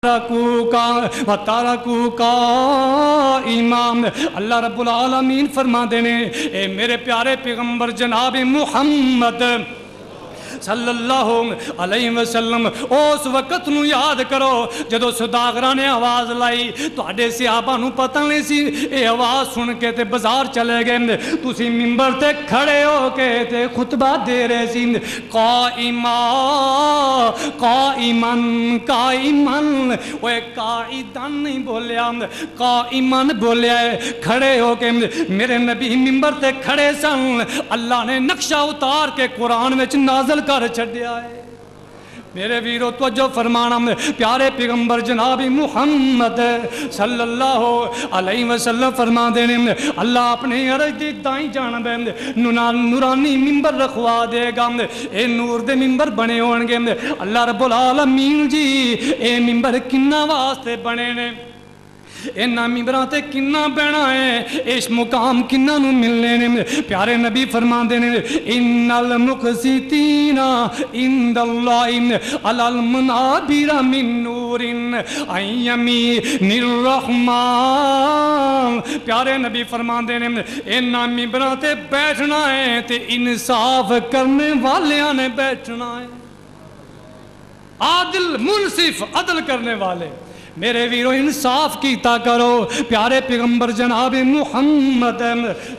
تارکو کا امام اللہ رب العالمین فرما دینے اے میرے پیارے پیغمبر جناب محمد صلی اللہ علیہ وسلم اس وقت نو یاد کرو جدو صداقرہ نے آواز لائی تو آڈے صحابہ نو پتہ نہیں سی اے آواز سن کے تے بازار چلے گئے تُسی ممبر تے کھڑے ہو کے تے خطبہ دے رہے سی قائماً وہ قائداً نہیں بولیا قائماً بولیا ہے کھڑے ہو کے میرے نبی ممبر تے کھڑے سن اللہ نے نقشہ اتار کے قرآن میں نازل کر چھڑیا ہے میرے ویرو توجہ فرمانا پیارے پیغمبر جناب محمد صلی اللہ علیہ وسلم فرما دینے اللہ اپنے عرض دی دائیں جانب نورانی ممبر رکھوا دے گا اے نور دے ممبر بنے ہونگے اللہ رب العالمین جی اے ممبر کنہ واسطے بنے نے اینا ممبران تے کنہ بینا ہے اس مقام کنہ نو ملنے نے پیارے نبی فرمان دینے ان المقسطین اند اللہ علی المنابر من نور ایمین الرحمن پیارے نبی فرمان دینے اینا ممبران تے بیٹھنا ہے تے انصاف کرنے والیاں نے بیٹھنا ہے عادل منصف عدل کرنے والے میرے ویرو انصاف کیتا کرو پیارے پیغمبر جناب محمد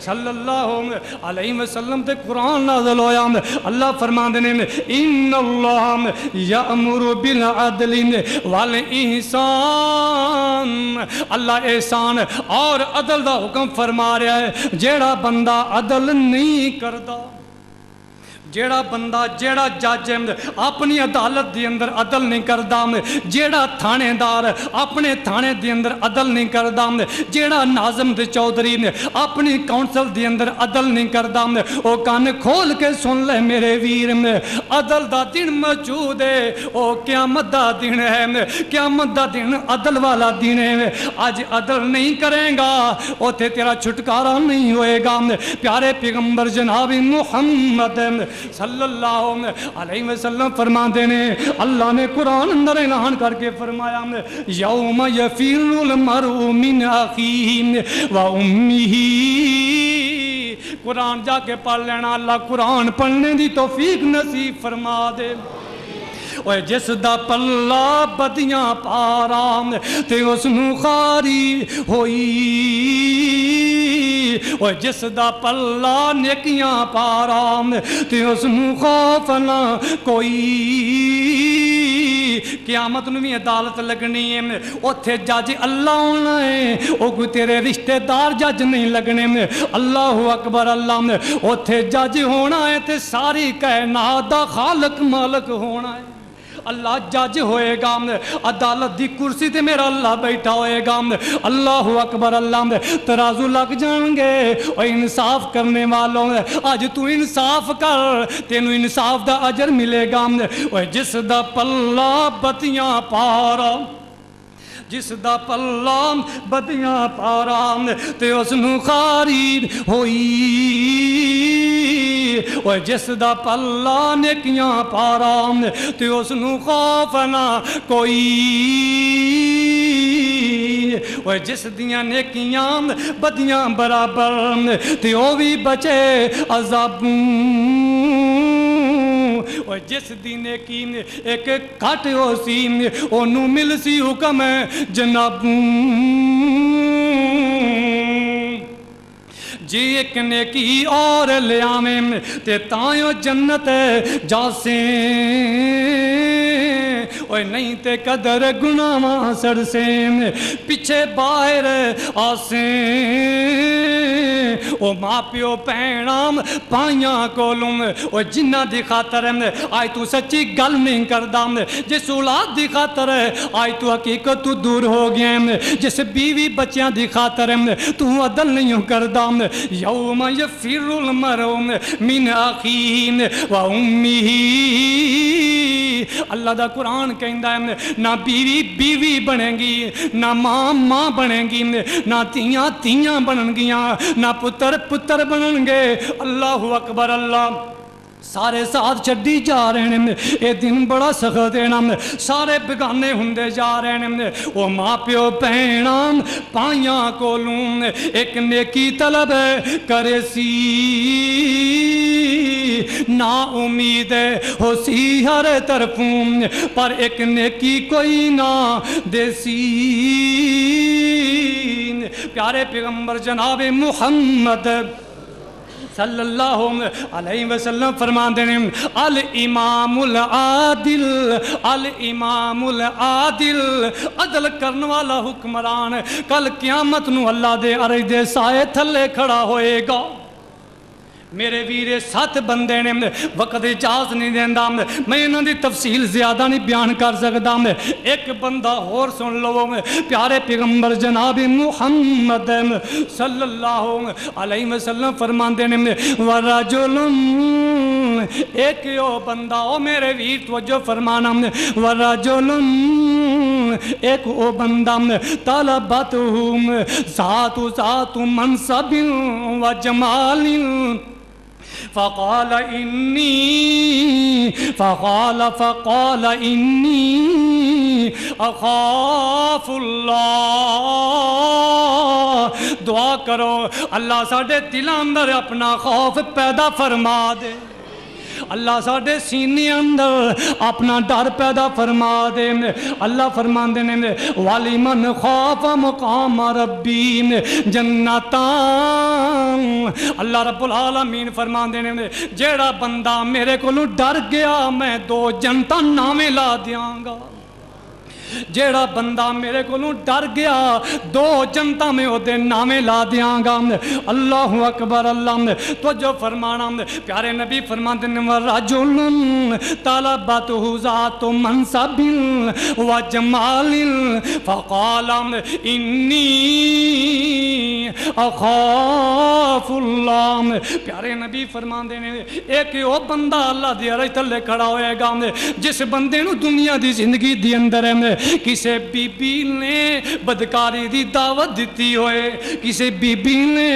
صلی اللہ علیہ وسلم تے قرآن نازل ہویا اللہ فرمان دینے ان اللہ یأمر بالعدل والإحسان اللہ احسان اور عدل دا حکم فرما رہا ہے جیڑا بندہ عدل نہیں کردا جیڑا بندہ جیڑا جج اپنی عدالت دی اندر عدل نہیں کردا جیڑا تھانے دار اپنے تھانے دی اندر عدل نہیں کردا جیڑا ناظم دے چودھری اپنی کونسل دی اندر عدل نہیں کردا او کان کھول کے سن لے میرے ویر عدل دا دن موجود ہے او قیامت دا دن ہے قیامت دا دن عدل والا دن ہے آج عدل نہیں کریں گا اوتھے تیرا چھٹکارا نہیں ہوئے گا پیارے پیغمبر جناب محمد صلی اللہ علیہ وسلم فرما دینے اللہ نے قرآن اندر اعلان کر کے فرمایا یوم یفر المرء من اخیہ و امہ قرآن جا کے پڑھ لینا اللہ قرآن پڑھنے دی توفیق نصیب فرما دے جس دا پلہ بدیاں پارام تے اس نو خاری ہوئی جس دا پلہ نیکیاں پارام تے اس نو خوف نہ کوئی قیامت نو بھی عدالت لگنی ہے اوتھے جج اللہ ہونا ہے او کوئی تیرے رشتہ دار جج نہیں لگنے میں اللہ اکبر اللہ اوتھے جج ہونا ہے تے ساری کائنات دا خالق مالک ہونا ہے اللہ جج ہوئے گا عدالت دی کرسی تے میرا اللہ بیٹھا ہوئے گا اللہ اکبر اللہ ترازو لگ جائیں گے اور انصاف کرنے والوں آج تو انصاف کر تینو انصاف دا اجر ملے گا اور جس دا پلہ بتیاں پارا جس دا پلہ بدیاں پارام تے اس نو خارید ہوئی اور جس دا پلہ نیکیاں پارام تے اس نو خوف نہ کوئی اور جس دیاں نیکیاں بدیاں برابر تے او بھی بچے عذاب اور جس دن کی ایک کٹ ہو سی انہوں مل سی حکم جناب جی ایک نیکی اور لے آمیں تے تائیوں جنت جاسیں اوہ نہیں تے قدر گناہ سڑ سے پیچھے باہر آسیں او ماں پیو پینام پائیاں کولوں او جنہ دی خاطر آئی تو سچی گل نہیں کردام جس اولاد دی خاطر آئی تو حقیقت تو دور ہو گئے جس بیوی بچیاں دی خاطر تو عدل نہیں کردام یوم یفر المرء من اخیہ و امہ اللہ دا قرآن کہندا ہے نہ بیوی بیوی بنے گی نہ ماں ماں بنے گی نہ تیاں تیاں بنن گیاں نہ پتر پتر بنن گے اللہ اکبر اللہ سارے ساتھ چڈی جا رہے ہیں، اے دن بڑا سخت ہے نا، سارے بگانے ہوندے جا رہے ہیں، وہ ماں پیو بہناں پائیاں کولوں ایک نیکی طلب کرے سی، نا امید ہو سی ہر طرفوں پر ایک نیکی کوئی نہ دیسی۔ پیارے پیغمبر جناب محمد صلی اللہ علیہ وسلم فرماندے ہیں الامام العادل، الامام العادل، عدل کرنے والا حکمران کل قیامت نو اللہ دے عرش دے سائے تھلے کھڑا ہوئے گا۔ میرے ویرے 7 بندے نے، وقت اجازت نہیں دیندا، میں انہاں دی تفصیل زیادہ نہیں بیان کر سکدا، ایک بندہ اور سن لو، پیارے پیغمبر جناب محمد صلی اللہ علیہ وسلم فرماندے نے ورجل، ایک او بندہ، او میرے ویر توجہ فرمانا، ورجل، ایک او بندہ طلبتہ ذات منصب و جمال فقال انی اخاف اللہ۔ دعا کرو اللہ ساڑھے دل اندر اپنا خوف پیدا فرما دے، اللہ ساڑھے سینے اندر اپنا ڈر پیدا فرما دے۔ اللہ فرماندے نے وَلِمَنْ خَافَ مَقَامَ رَبِّهِ جَنَّتَانِ، اللہ رب العالمین فرماندے نے جیڑا بندہ میرے کو ڈر گیا میں 2 جنتاں نامے لا دیاں گا، جیڑا بندہ میرے کو ڈر گیا 2 جنتاں میں دے نامے لا دیاں گا۔ اللہ اکبر، اللہ تو جو فرمانا، پیارے نبی فرماتے ہیں وَرَجُلٌ طَلَبَتْهُ ذَاتُ مَنْصَبٍ وَجَمَالٍ فَقَالَ إِنِّي اخاف اللہ۔ پیارے نبی فرماندے نے ایک او بندہ اللہ دی عرش تلے کھڑا ہوئے گا جس بندے نو دنیا دی زندگی دی اندر ہے کسے بی بی نے بدکاری دی دعوت دیتی ہوئے، کسے بی بی نے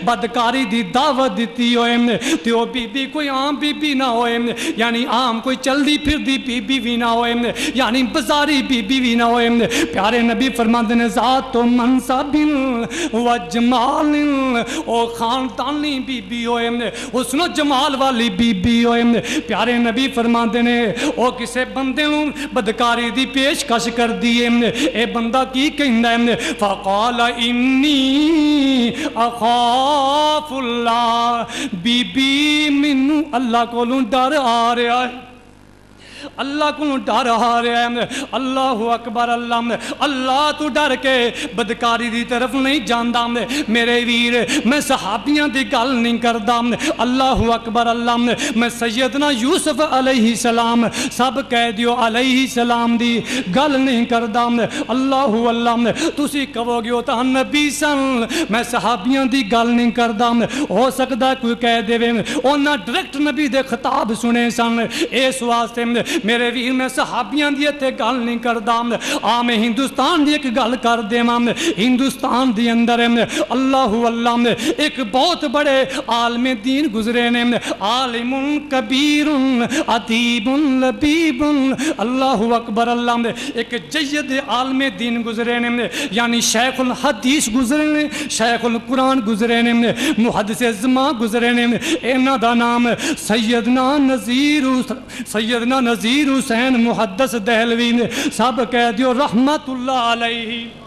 بدکاری دی دعوت دیتی ہوئے، تو وہ بی بی کوئی عام بی بی نہ ہوئے، یعنی عام کوئی چل دی پھر دی بی بی بھی نہ ہوئے، یعنی بزاری بی بی بھی نہ ہوئے۔ پیارے نبی فرماندے نے ذات منصب و جمال، او خاندانی بی بی ہوئے، حسن و جمال والی بی بی ہوئے۔ پیارے نبی فرماندے نے او کسے بندے نوں بدکاری دی پیشکش کر دیے، اے بندہ کی کہندا ہے فقال انی اخاف اللہ، بی بی مینوں اللہ کولوں ڈر آ رہا ہے، اللہ کو ڈر آ رہا ہے۔ اللہ اکبر، اللہ تو ڈر کے بدکاری دی طرف نہیں جاندا میرے ویر، میں صحابیاں دی گل نہیں کردا۔ اللہ اکبر، میں سیدنا یوسف علیہ السلام سب کہہ دیو علیہ السلام دی گل نہیں کردا۔ اللہ تسی کہو گے تا نبی سن، میں صحابیاں دی گل نہیں کردا۔ ہو سکدا کوئی کہہ دے انہاں ڈائریکٹ نبی دے خطاب سنے سن، اس واسطے میرے ویر میں صحابیاں دی تے گل نہیں کردا، میں ہندوستان دی ایک گل کر دیواں۔ ہندوستان دی اندر اللہ ایک بہت بڑے عالم دین گزرے نے، عالم کبیر ادیب لبیب، اللہ اکبر، ایک جید عالم دین گزرے نے، یعنی شیخ الحدیث گزرے نے، شیخ القرآن گزرے نے، محدث زمان گزرے نے۔ انہاں دا نام سیدنا نذیر حسین محدث دہلوی نے، سب کہہ دیو رحمت اللہ علیہ۔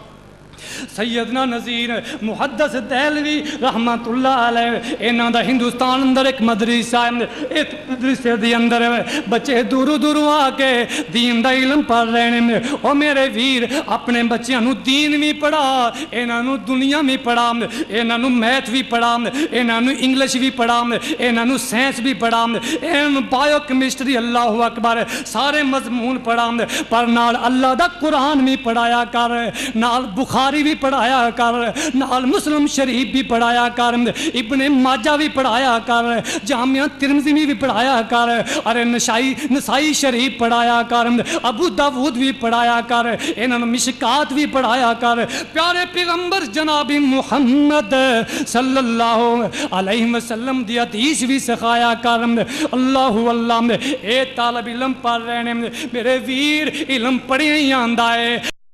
سیدنا نذیر محدث دہلوی رحمت اللہ علیہ، انہاں دا ہندوستان اندر ایک مدرسہ ہے، ایک مدرسے دی اندر بچے دوروں دوروں آ کے دین دا علم پڑھ رہے ہیں۔ او میرے ویر اپنے بچیاں نو دین بھی پڑھا، انہاں نو دنیا بھی پڑھا، انہاں نو میتھ بھی پڑھا، انہاں نو انگلش بھی پڑھا، انہاں نو سائنس بھی پڑھا، انہاں بایو کیمسٹری، اللہ اکبر، سارے مضمون پڑھا، پر نال اللہ دا قرآن بھی پڑھایا کر، نال بخاری بخاری بھی پڑھایا کر، نال مسلم شریف بھی پڑھایا کر، ابن ماجہ بھی پڑھایا کر، جامعہ ترمذی بھی پڑھایا کر، ارے نسائی شریف پڑھایا کر، ابو داود بھی پڑھایا کر، انہاں مشکات بھی پڑھایا کر، پیارے پیغمبر جناب محمد صلی اللہ علیہ وسلم دی حدیث بھی سکھایا کر۔ اللہ اللہ اے طالب علم پڑھ رہے ہیں میرے ویر، علم پڑھے ہی آندا ہے۔